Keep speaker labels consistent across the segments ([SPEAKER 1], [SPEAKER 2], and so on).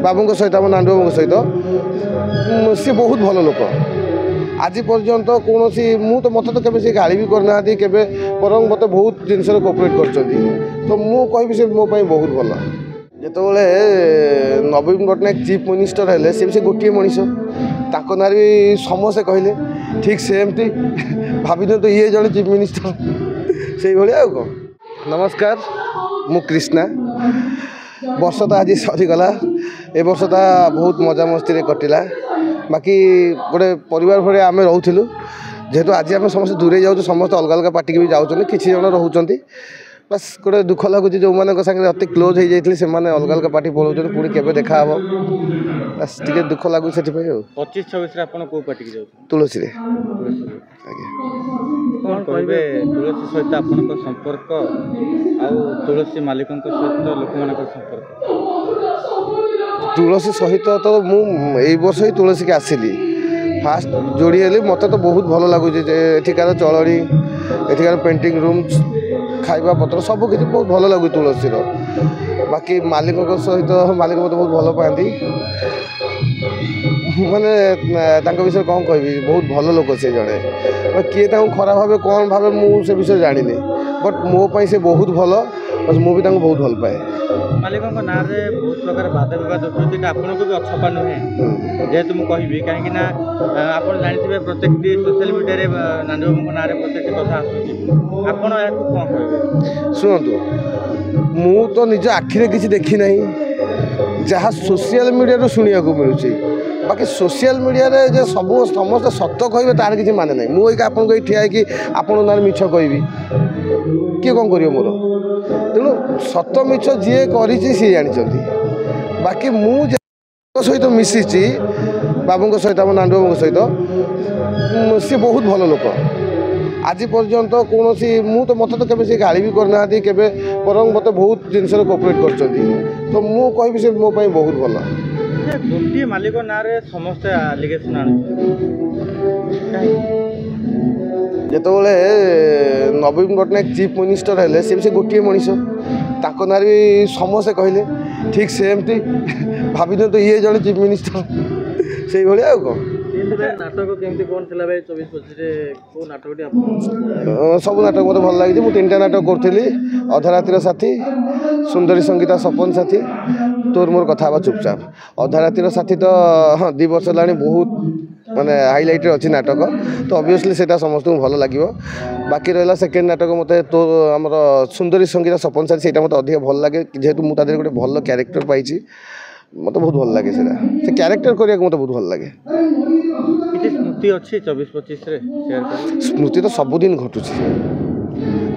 [SPEAKER 1] बाबू सहित आम नांडू बाबू सहित सी बहुत भल लोक आज पर्यंत कौन तो मत तो केवे गाड़ी भी करना केवे बर मत बहुत जिनस कोअपरेट कर तो मु कहि से मो बहुत भल जितेबाला नवीन पट्टनायक चीफ मिनिस्टर हेले से गोटे मनीष ताक ना भी समस्ते कहले ठीक सेमती भाभी तो ये जड़े चीफ मिनिस्टर से भाया कौन। नमस्कार मु कृष्णा वर्ष तो आज सरीगला ए वर्ष तो बहुत मजा मस्ती कटिला बाकी गोटे परिवार भाई आम रोलु जेहेतु आज आम समस्त दूरे जाऊँ समस्त अलग अलग पार्टी की भी जाऊँ किसी जन रोच बस गोटे दुख लगुच जो माने अति क्लोज हो जाते से अलग अलग पार्टी पलाऊँ पुणी के देखा हे बस टे दुख लगुच से
[SPEAKER 2] 25-26 पार्टी की
[SPEAKER 1] तुलसी
[SPEAKER 2] कौन कहे तुलसी सहित आपण संपर्क तुलसी मालिक सहित लोक मान संपर्क
[SPEAKER 1] तुलसी सहित तो मुझे वर्ष ही तुलसी के आसिली फास्ट जोड़ी हेली मत तो बहुत भल लगुच एठिकार चलनी एठिकार पेंटिंग रूम खाଇବା पत्र सब किसी बहुत भल लगुच तुलसी बाकी मालिक सहित मालिक मत बहुत भल पाती माने विषय कौन कहि बहुत भल लोक से जड़े किए खराब भावे कौन भावे मुझे विषय जानी बट मोपाई से बहुत भल बस मुझे बहुत भल पाए
[SPEAKER 2] मालिकों ना बहुत प्रकार बाद विवाद उठुचे आपको भी अछपा नुहे जेहेतु मुझे कहीं आप जानते प्रत्येक सोशल मीडिया नांडू बाबू ना प्रत्येक कथा आसूँ कौन कहे
[SPEAKER 1] शुणु मु तो निज आखिरे किसी देखी ना जहाँ सोशल मीडिया शुणा मिलूँ बाकी सोशल मीडिया रे जे सब समस्त सत कहे तार किसी माने ना मुझे आपको ठिया कि आपण ना मिछ कहि किए कौन कर मोर तेणु सत मिछ जी कर जानी बाकी मुझे सहित मिसी बाबू सहित आम नांडू बाबू सहित सी बहुत भल लोक आज पर्यंत कौन तो मत तो केवे गाड़ी भी करना केवे बर मत बहुत जिनस कोअपरेट कर तो मु कहि से मो बहुत भल
[SPEAKER 2] गोटे मालिक ना समस्त आलिगेसन
[SPEAKER 1] जितेबाला नवीन पट्टनायक चीफ मिनिस्टर हेले से गोटे मनीष ताक ना भी समस्ते कहले ठीक सेमती भाभी तो ये जड़े चीफ मिनिस्टर से भाया कौन
[SPEAKER 2] नाटक केमती कौन थी भाई 24-25 नाटक
[SPEAKER 1] सब नाटक मत भल लगी मुझे 3टा नाटक करी अधरातिर साथी सुंदरी संगीता सपन साथी तोर मोर कथा चुपचाप अधरातिर साथी तो हाँ 2 वर्ष है बहुत माने हाइलाइट अच्छी नाटक तो ऑब्वियसली से समस्त भल लगे बाकी रहा सेकेंड नाटक मत तो आमर सुंदरी संगीता सपन साथी से मत अधिक भल लगे जेहेतु मुझे गोटे भल क्यारेक्टर पाई मत बहुत भल लगे से क्यारेक्टर करने मत बहुत भल लगे
[SPEAKER 2] स्मृति अच्छी 24-25
[SPEAKER 1] स्मृति तो सबुदिन घटू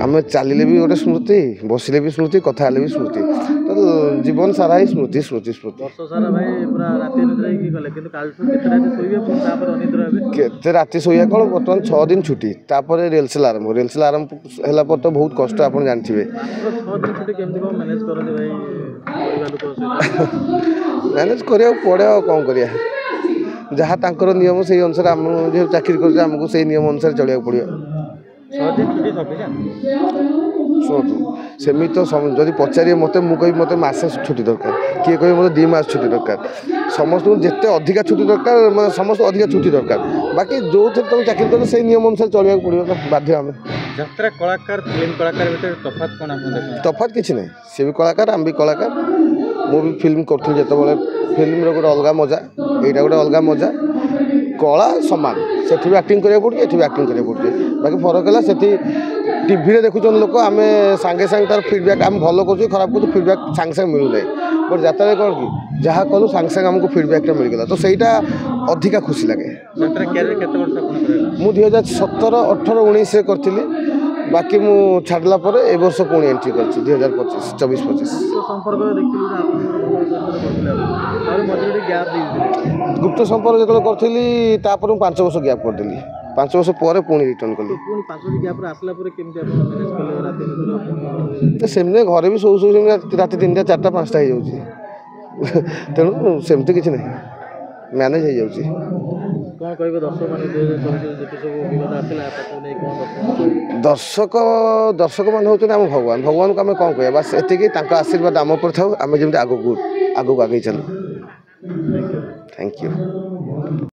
[SPEAKER 1] आम चलिले भी गोटे स्मृति बसिले भी स्मृति कथा भी स्मृति तो जीवन सारा ही स्मृति स्मृति स्मृति
[SPEAKER 2] वर्ष सारा भाई पूरा राति
[SPEAKER 1] केते राति शोया कौन बर्तमान 6 दिन छुट्टी तापर रिहर्सल आरंभ है तो बहुत कष्ट आप जानते मैनेज करा पड़े कौन करिया जहाँ तांकर नियम से अनुसार आम जो चाकरी करमको से नियम अनुसार चलिया पड़ो शुणु सेमी तो जब पचारे मत मुझे मत मसे छुट्टी दरकार किए कहे मतलब 2 मास छुट्टी दरकार समस्त जिते अधिका छुट्टी दरकार मैं समस्त अधिक छुट्टी दरकार बाकी जो थे तुम चाकरी कर से नियम अनुसार चलिया पड़ो ना बाध्य आम
[SPEAKER 2] यात्रा कलाकार फिल्म कलाकार भीतर तफात कौन
[SPEAKER 1] तफात किसी ना सी भी कलाकार आम भी कलाकार मु भी फिल्म करी जिते फिल्म गोटे अलग मजा यहाँ गोटे अलग मजा कला सामान से भी एक्टिंग करा पड़े ये एक्टिंग करा पड़े बाकी फरक है से टीवी देखुन लोक आम सांगे सांगे तार फीडबैक आम भल कर खराब कर फीडबैक सांगे सांगे मिलूना बट यात्रा कौन कि जहाँ कलु सांगे सांगे आमको फीडबैकटा मिलगला तो सहीटा अधिका खुशी लगे मुझे 2017, 18, 19 करी बाकी मु छाड़ला ए वर्ष पुणी एंट्री कर 2025-24-25 गुप्त संपर्क जो करी 5 वर्ष गैप करदेली 5 वर्ष पर पुणी रिटर्न कली सेमती घरे भी शो शो रात 3टा 4टा 5टा हो जाऊँगी तेणु सेमती किसी ना मैनेज हो जाऊँगी
[SPEAKER 2] कौन कह
[SPEAKER 1] दर्शक दर्शक मान हूँ आम भगवान भगवान को आम कौन कह बस एति आशीर्वाद आम पर था आम जमी आगे आगे चलू। Thank you.